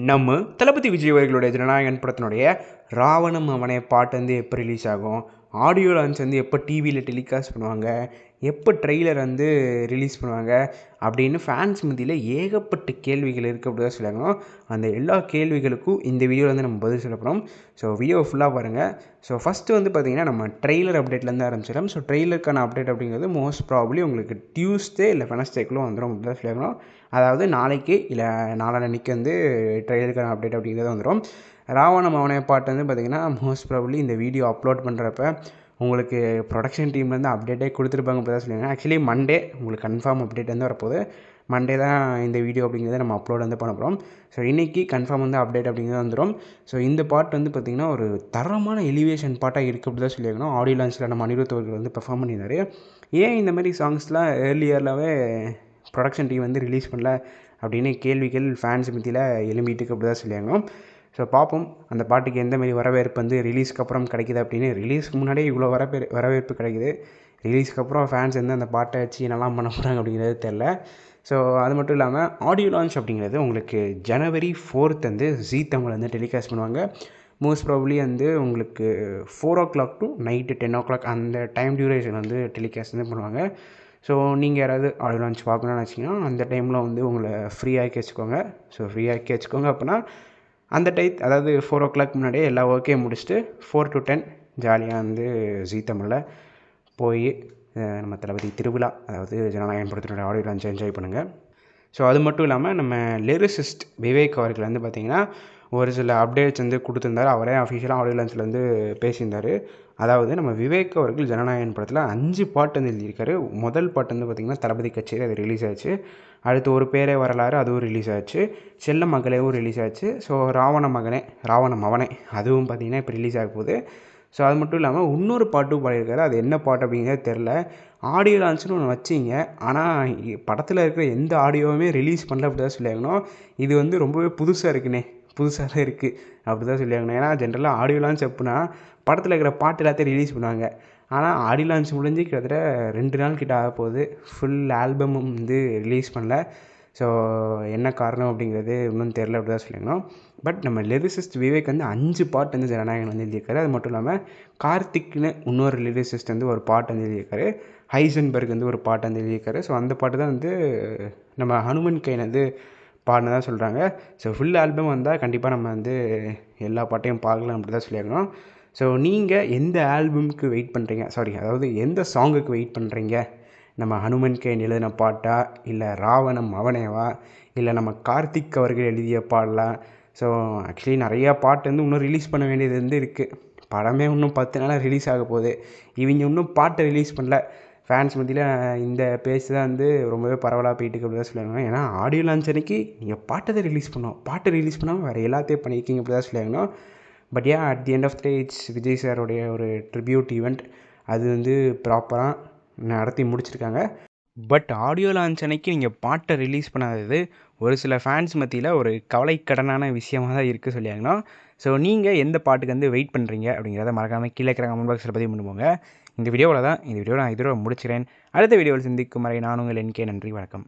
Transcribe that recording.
நம்ம தளபதி விஜய் அவர்களுடைய ஜனநாயகன் படத்தினுடைய ராவணம் அவனே பாட்டு வந்து எப்போ ரிலீஸ் ஆகும், ஆடியோ லான்ச் வந்து எப்போ டிவியில் டெலிகாஸ்ட் பண்ணுவாங்க, எப்போ ட்ரெய்லர் வந்து ரிலீஸ் பண்ணுவாங்க அப்படின்னு ஃபேன்ஸ் மத்தியில் ஏகப்பட்ட கேள்விகள் இருக்குது அப்படி தான் சொல்லணும். அந்த எல்லா கேள்விகளுக்கும் இந்த வீடியோவில் வந்து நம்ம பதில் சொல்ல போகிறோம். ஸோ வீடியோ ஃபுல்லாக பாருங்கள். ஸோ ஃபஸ்ட்டு வந்து பார்த்திங்கன்னா நம்ம ட்ரெய்லர் அப்டேட்லேருந்து ஆரம்பிச்சிடலாம். ஸோ ட்ரெய்லருக்கான அப்டேட் அப்படிங்கிறது மோஸ்ட் ப்ராபப்ளி உங்களுக்கு டியூஸ்டே இல்லை வெனஸ்டேக்குள்ளே வந்துடும் அப்படி தான் சொல்லணும். அதாவது நாளைக்கு இல்லை நாளான்னைக்கு வந்து ட்ரெய்லருக்கான அப்டேட் அப்படிங்கிறது வந்துடும். ராவணம் அவனே பாட்டு வந்து பார்த்திங்கன்னா மோஸ்ட் ப்ராபப்ளி இந்த வீடியோ அப்லோட் பண்ணுறப்ப உங்களுக்கு ப்ரொடக்ஷன் டீம்லேருந்து அப்டேட்டே கொடுத்துருப்பாங்க அப்படி தான் சொல்லுவாங்க. ஆக்சுவலி மண்டே உங்களுக்கு கன்ஃபார்ம் அப்டேட் வந்து வரப்போகுது. மண்டே தான் இந்த வீடியோ அப்படிங்கிறத நம்ம அப்லோட் வந்து பண்ண போகிறோம். ஸோ இன்றைக்கி கன்ஃபார்ம் வந்து அப்டேட் அப்படிங்கிறது வந்துடும். ஸோ இந்த பாட்டு வந்து பார்த்திங்கன்னா ஒரு தரமான எலிவேஷன் பாட்டாக இருக்குது அப்படி தான் சொல்லியிருக்கணும். ஆடியோ லான்ச்சில் நம்ம அனிருத் அவர்கள் வந்து பெர்ஃபார்ம் பண்ணியிருந்தார். ஏன் இந்த மாதிரி சாங்ஸ்லாம் ஏர்லியர்லாகவே ப்ரொடக்ஷன் டீம் வந்து ரிலீஸ் பண்ணல அப்படின்னு கேள்விகள் ஃபேன்ஸ் மத்தியில் எழும்பிட்டுக்கு அப்படி தான் சொல்லியாங்க. ஸோ பார்ப்போம் அந்த பாட்டுக்கு எந்த மாதிரி வரவேற்பு வந்து ரிலீஸ்க்கு அப்புறம் கிடைக்கிது அப்படின்னு. ரிலீஸ்க்கு முன்னாடியே இவ்வளோ வரவேற்பு கிடைக்குது, ரிலீஸ்க்கு அப்புறம் ஃபேன்ஸ் வந்து அந்த பாட்டை வச்சு என்னெல்லாம் பண்ண போகிறாங்க அப்படிங்கிறது தெரில. ஸோ அது மட்டும் இல்லாமல் ஆடியோ லான்ச் அப்படிங்கிறது உங்களுக்கு January 4th வந்து ஜீ தமிழ் வந்து டெலிகாஸ்ட் பண்ணுவாங்க. மோஸ்ட் ப்ராபப்ளி வந்து உங்களுக்கு 4 o'clock to நைட்டு 10 o'clock அந்த டைம் டியூரேஷன் வந்து டெலிகாஸ்ட் வந்து பண்ணுவாங்க. ஸோ நீங்கள் யாராவது ஆடியோ லான்ச் பார்க்கணுன்னு வச்சிங்கன்னா அந்த டைமில் வந்து உங்களை ஃப்ரீயாக்கி வச்சுக்கோங்க. ஸோ ஃப்ரீயாக்கி வச்சுக்கோங்க அப்படின்னா அந்த அதாவது 4 o'clock முன்னாடியே எல்லா ஒர்க்கையும் முடிச்சுட்டு 4 to 10 ஜாலியாக வந்து ஜீ தமிழில் போய் நம்ம தளபதி திருவிழா அதாவது ஜனநாயகன் படத்தினுடைய ஆடியோ லான்ச்சை என்ஜாய் பண்ணுங்கள். ஸோ அது மட்டும் இல்லாமல் நம்ம லிரிசிஸ்ட் விவேக் அவர்கள் வந்து பார்த்திங்கன்னா ஒரு சில அப்டேட்ஸ் வந்து கொடுத்துருந்தார். அவரே அஃபிஷியலாக ஆடியோ லான்ச்சில் வந்து பேசியிருந்தார். அதாவது நம்ம விவேக் அவர்கள் ஜனநாயகன் படத்தில் 5 பாட்டு வந்து எழுதியிருக்காரு. முதல் பாட்டு வந்து பார்த்திங்கன்னா தளபதி கச்சேரி, அது ரிலீஸ் ஆச்சு. அடுத்து ஒரு பேரே வரலாறு, அதுவும் ரிலீஸ் ஆச்சு. செல்ல மகளேவும் ரிலீஸ் ஆச்சு. ஸோ ராவணம் அவனே அதுவும் பார்த்திங்கன்னா இப்போ ரிலீஸ் ஆக போகுது. ஸோ அது மட்டும் இல்லாமல் இன்னொரு பாட்டும் பாடியிருக்காரு. அது என்ன பாட்டு அப்படிங்கிறது தெரில. ஆடியோ லான்ச்சுன்னு ஒன்று வச்சிங்க, ஆனால் படத்தில் இருக்கிற எந்த ஆடியோவுமே ரிலீஸ் பண்ணல அப்படி தான் சொல்லியாகணும். இது வந்து ரொம்பவே புதுசாக தான் இருக்குது அப்படி தான் சொல்லியாகணும். ஏன்னா ஜென்ரலாக ஆடியோ லான்ச் அப்படின்னா படத்தில் இருக்கிற பாட்டு எல்லாத்தையும் ரிலீஸ் பண்ணுவாங்க. ஆனால் ஆடியோ லான்ச் முடிஞ்சு கிட்டத்தட்ட 2 நாள் கிட்ட ஆக போகுது, ஃபுல் ஆல்பமும் வந்து ரிலீஸ் பண்ணல. ஸோ என்ன காரணம் அப்படிங்கிறது இன்னும் தெரில அப்படி தான் சொல்லியிருக்கணும். பட் நம்ம லிரிசிஸ்ட் விவேக் வந்து 5 பாட்டு வந்து ஜனநாயகன் வந்து எழுதியிருக்காரு. அது மட்டும் இல்லாமல் கார்த்திக்னு இன்னொரு லிரிசிஸ்ட் வந்து ஒரு பாட்டு வந்து எழுதியிருக்காரு. ஹைசன்பர்க் வந்து ஒரு பாட்டு வந்து எழுதியிருக்காரு. ஸோ அந்த பாட்டு தான் வந்து நம்ம ஹனுமன் கைன் வந்து பாடினதாக சொல்கிறாங்க. ஸோ ஃபுல் ஆல்பம் வந்தால் கண்டிப்பாக நம்ம வந்து எல்லா பாட்டையும் பார்க்கலாம் அப்படி தான் சொல்லியிருக்கணும். ஸோ நீங்கள் எந்த ஆல்பமுக்கு வெயிட் பண்ணுறீங்க, அதாவது எந்த சாங்குக்கு வெயிட் பண்ணுறீங்க? நம்ம ஹனுமன் கைன் எழுதின பாட்டா, இல்லை ராவணம் அவனேவா, இல்லை நம்ம கார்த்திக் அவர்கள் எழுதிய பாடலா? ஸோ ஆக்சுவலி நிறையா பாட்டு வந்து இன்னும் ரிலீஸ் பண்ண வேண்டியது வந்து இருக்குது. படமே இன்னும் 10 நாளாக ரிலீஸ் ஆக போகுது, இவங்க இன்னும் பாட்டை ரிலீஸ் பண்ணல. ஃபேன்ஸ் மத்தியில் இந்த பேச்சு தான் வந்து ரொம்பவே பரவலாக போயிட்டுருக்கு அப்படி தான் சொல்லியாகணும். ஏன்னா ஆடியோ லான்ச் அன்றைக்கி நீங்கள் பாட்டை ரிலீஸ் பண்ணாமல் வேறு எல்லாத்தையும் பண்ணியிருக்கீங்க அப்படி தான் சொல்லியாகணும். பட் ஏன் at the end of the day it's Vijay சாரோடைய ஒரு ட்ரிபியூட் ஈவெண்ட், அது வந்து ப்ராப்பராக நடத்தி முடிச்சிருக்காங்க. பட் ஆடியோ லான்ச் அன்னைக்கு நீங்கள் பாட்டை ரிலீஸ் பண்ணாதது ஒரு சில ஃபேன்ஸ் மத்தியில் ஒரு கவலைக்கடனான விஷயமாக தான் இருக்குது சொல்லியாங்கன்னா. ஸோ நீங்கள் எந்த பாட்டுக்கு வந்து வெயிட் பண்ணுறீங்க அப்படிங்கிறத மறக்காமல் கீழே இருக்கிற கமெண்ட் பாக்ஸில் பதிவு பண்ணுவோங்க. இந்த வீடியோவில் நான் இதோட முடிச்சுக்கிறேன். அடுத்த வீடியோவில் சந்திக்கும் வரை நான் உங்கள் NK. நன்றி, வணக்கம்.